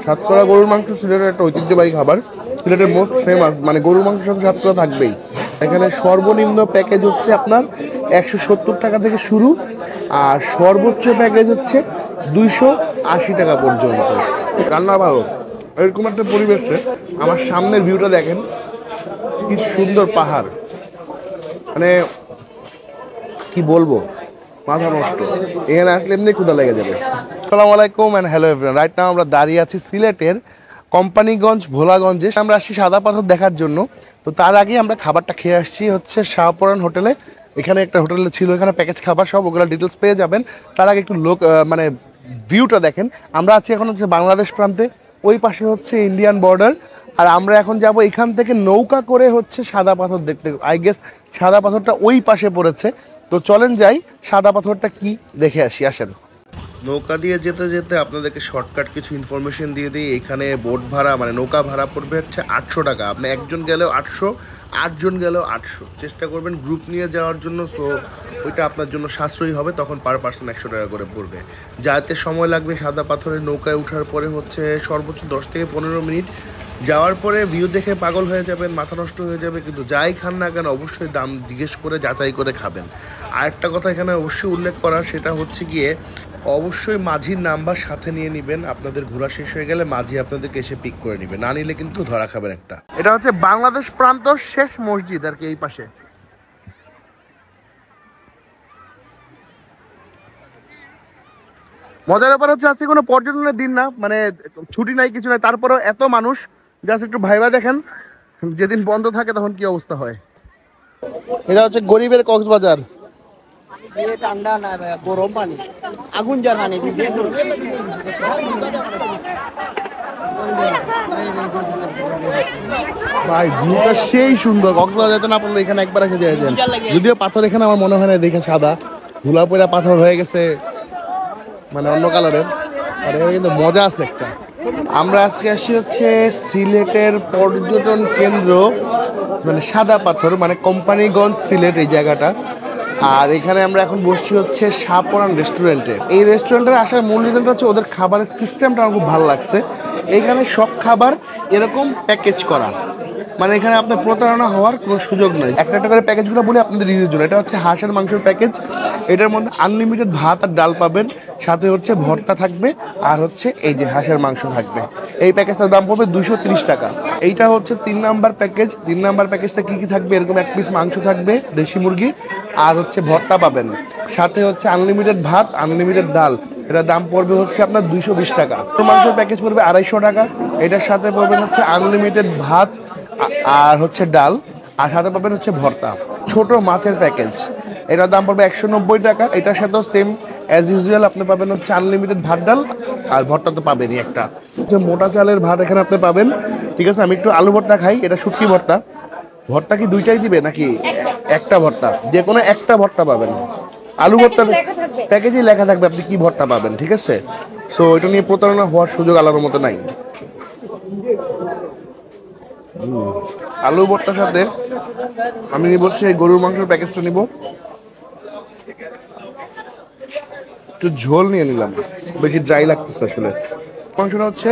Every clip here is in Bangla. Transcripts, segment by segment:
সাতকরা গরুর মাংস সিলেটের একটা ঐতিহ্যবাহী খাবার। সিলেটের মোস্ট ফেমাস, মানে গরুর মাংসের সাথে সাতকরা থাকবেই। এখানে সর্বনিম্ন প্যাকেজ হচ্ছে আপনার 170 টাকা থেকে শুরু, আর সর্বোচ্চ প্যাকেজ হচ্ছে 280 টাকা পর্যন্ত। রান্না ভালো। এরকম একটা পরিবেশে আমার সামনের ভিউটা দেখেন, কি সুন্দর পাহাড়, মানে কি বলবো, মাথা নষ্ট। এখানে আসলে এমনি ক্ষুধা লেগে যাবে। আসসালামু আলাইকুম and hello everyone. Right now আমরা দাঁড়িয়ে আছি সিলেটের কোম্পানিগঞ্জ ভোলাগঞ্জে। আমরা আসছি সাদা পাথর দেখার জন্য। তো তার আগে আমরা খাবারটা খেয়ে আসছি হচ্ছে শাহপরান হোটেলে। এখানে একটা হোটেলে ছিল, এখানে প্যাকেজ খাবার সব, ওগুলো ডিটেলস পেয়ে যাবেন। তার আগে একটু মানে ভিউটা দেখেন। আমরা আছি এখন হচ্ছে বাংলাদেশ প্রান্তে, ওই পাশে হচ্ছে ইন্ডিয়ান বর্ডার। আর আমরা এখন যাব এখান থেকে নৌকা করে হচ্ছে সাদা পাথর দেখতে। আই গেস সাদা পাথরটা ওই পাশে পড়েছে। তো চলেন যাই, সাদা পাথরটা কি দেখে আসি, আসেন। নৌকা দিয়ে যেতে যেতে আপনাদেরকে শর্টকাট কিছু ইনফরমেশন দিয়ে দিই। এখানে বোট ভাড়া মানে নৌকা ভাড়া পড়বে হচ্ছে 800 টাকা। আপনি একজন গেলেও 800, 8 জন গেলেও 800। চেষ্টা করবেন গ্রুপ নিয়ে যাওয়ার জন্য, সো ওইটা আপনার জন্য সাশ্রয়ী হবে। তখন পার পার্সন 100 টাকা করে পড়বে। যাতে সময় লাগবে সাদা পাথরের নৌকায় ওঠার পরে হচ্ছে সর্বোচ্চ 10 থেকে 15 মিনিট। যাওয়ার পরে ভিউ দেখে পাগল হয়ে যাবেন, মাথা নষ্ট হয়ে যাবে। কিন্তু যাই খান না কেন অবশ্যই দাম জিজ্ঞেস করে যাচাই করে খাবেন। আরেকটা কথা এখানে অবশ্যই উল্লেখ করার, সেটা হচ্ছে গিয়ে অবশ্যই মাঝির নাম্বার সাথে নিয়ে নেবেন। আপনাদের ঘোরা শেষ হয়ে গেলে মাঝি আপনাদেরকে এসে পিক করে নেবে, না নিলে কিন্তু ধরা খাবেন একটা। এটা হচ্ছে বাংলাদেশ প্রান্ত শেষ মসজিদ আর কি, এই পাশে। মজার ব্যাপার হচ্ছে আজকে কোনো পর্যটনের দিন না, মানে ছুটি নাই, কিছু নাই, তারপরেও এত মানুষ। জাস্ট একটু ভাইবা দেখেন, যেদিন বন্ধ থাকে তখন কি অবস্থা হয়। এটা হচ্ছে গরিবের কক্সবাজার। ঠান্ডা না, গরম পানি, আগুন জ্বালানি। ভাই ভিউটা সেই সুন্দর। কক্সবাজার যেতে না পারলে এখানে একবার এসে যায় যান। যদিও পাথর এখানে আমার মনে হয় না দেখে সাদা, ধুলা পড়া পাথর হয়ে গেছে, মানে অন্য কালারের। আর কিন্তু মজা আছে একটা। আমরা আজকে আসি হচ্ছে সিলেটের পর্যটন কেন্দ্র, মানে সাদা পাথর, মানে কোম্পানিগঞ্জ সিলেট এই জায়গাটা। আর এখানে আমরা এখন বসছি হচ্ছে শাহপরান রেস্টুরেন্টে। এই রেস্টুরেন্টের আসার মূল রিজনটা হচ্ছে ওদের খাবারের সিস্টেমটা আমার খুব ভালো লাগছে। এইখানে সব খাবার এরকম প্যাকেজ করা, মানে এখানে আপনার প্রতারণা হওয়ার কোনো সুযোগ নেই। একটা একটা করে প্যাকেজগুলো বলি আপনাদের রিভিউর জন্য। এটা হচ্ছে হাঁসের মাংসের প্যাকেজ। এটার মধ্যে আনলিমিটেড ভাত আর ডাল পাবেন, সাথে হচ্ছে ভর্তা থাকবে, আর হচ্ছে এই যে হাঁসের মাংস থাকবে। এই প্যাকেজটার দাম পড়বে 230 টাকা। এইটা হচ্ছে 3 নাম্বার প্যাকেজ। 3 নাম্বার প্যাকেজটা কী কী থাকবে, এরকম 1 পিস মাংস থাকবে দেশি মুরগি, আর হচ্ছে ভর্তা পাবেন, সাথে হচ্ছে আনলিমিটেড ভাত, আনলিমিটেড ডাল। এটার দাম পড়বে হচ্ছে আপনার 220 টাকা। মাংসের প্যাকেজ পড়বে 250 টাকা। এটার সাথে পড়বেন হচ্ছে আনলিমিটেড ভাত আর হচ্ছে ডাল, আর সাথে পাবেন হচ্ছে ভর্তা। ছোট মাছের প্যাকেজ, এটার দাম পড়বে 190 টাকা। এটার সাথেও সেম অ্যাজ ইউজুয়াল আপনি পাবেন হচ্ছে আনলিমিটেড ভাত ডাল, আর ভর্তা তো পাবেনই একটা। হচ্ছে মোটা চালের ভাত এখানে আপনি পাবেন। ঠিক আছে, আমি একটু আলু ভর্তা খাই। এটা শুটকি ভর্তা। ভর্তা কি দুইটাই দিবে নাকি একটা ভর্তা? যে কোনো একটা ভর্তা পাবেন। আলু ভর্তা প্যাকেজেই লেখা থাকবে আপনি কি ভর্তা পাবেন। ঠিক আছে, সো এটা নিয়ে প্রতারণা হওয়ার সুযোগ আলাদার মতো নাই। আলু ভর্তার সাথে আমি বলছি এই গরুর মাংসের প্যাকেজটা নিব। একটু ঝোল নিয়ে নিলাম, বেশি ড্রাই লাগতেছে আসলে। মাংসটা হচ্ছে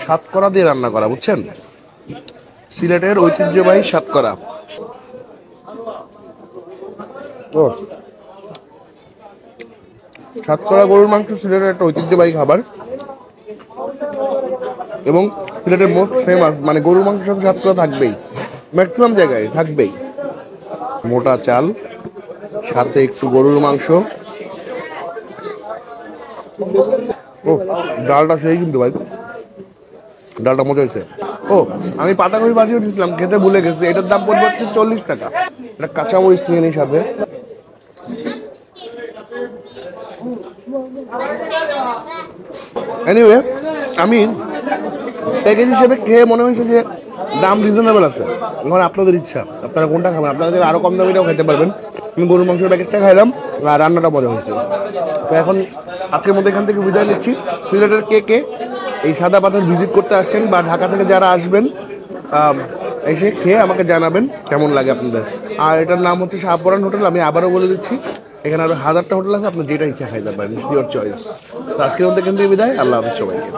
সাতকরা দিয়ে রান্না করা, বুঝছেন, সিলেটের ঐতিহ্যবাহী সাতকরা। ও, সাতকরা গরুর মাংস সিলেটের একটা ঐতিহ্যবাহী খাবার, এবং সিলেটের মোস্ট ফেমাস, মানে গরুর মাংসের সাথে সাতকরা থাকবেই, ম্যাক্সিমাম জায়গায় থাকবেই। মোটা চাল, সাথে একটু গরুর মাংস। ও, ডালটা সেই কিন্তু ভাই, ডালটা মজা হয়েছে। ও, আমি পাতাকপি ভাজিও দিয়েছিলাম, খেতে ভুলে গেছি। এটার দাম পড়বে হচ্ছে 40 টাকা। এটা কাঁচামরিচ নিয়ে নিই সাথে। এনিওয়ে, আমি প্যাকেজ হিসেবে খেয়ে মনে হয়েছে যে দাম রিজনেবল আছে। এখন আপনাদের ইচ্ছা, আপনারা কোনটা খাবেন। আপনাদের আরও কম দামিটাও খেতে পারবেন। আমি গরুর মাংসের প্যাকেজটা খাইলাম, আর রান্নাটা মজা হয়েছে। তো এখন আজকের মধ্যে এখান থেকে বিদায় নিচ্ছি। সিলেটের কে কে এই সাদা পাথর ভিজিট করতে আসছেন, বা ঢাকা থেকে যারা আসবেন, এসে খেয়ে আমাকে জানাবেন কেমন লাগে আপনাদের। আর এটার নাম হচ্ছে শাহপরান হোটেল। আমি আবারও বলে দিচ্ছি, এখানে আরও 1000টা হোটেল আছে, আপনি যেটা ইচ্ছা খাইতে পারেন, ইটস ইয়োর চয়েস। তো আজকের মধ্যে এখান থেকে বিদায়। আল্লাহ হাফেজ সবাইকে।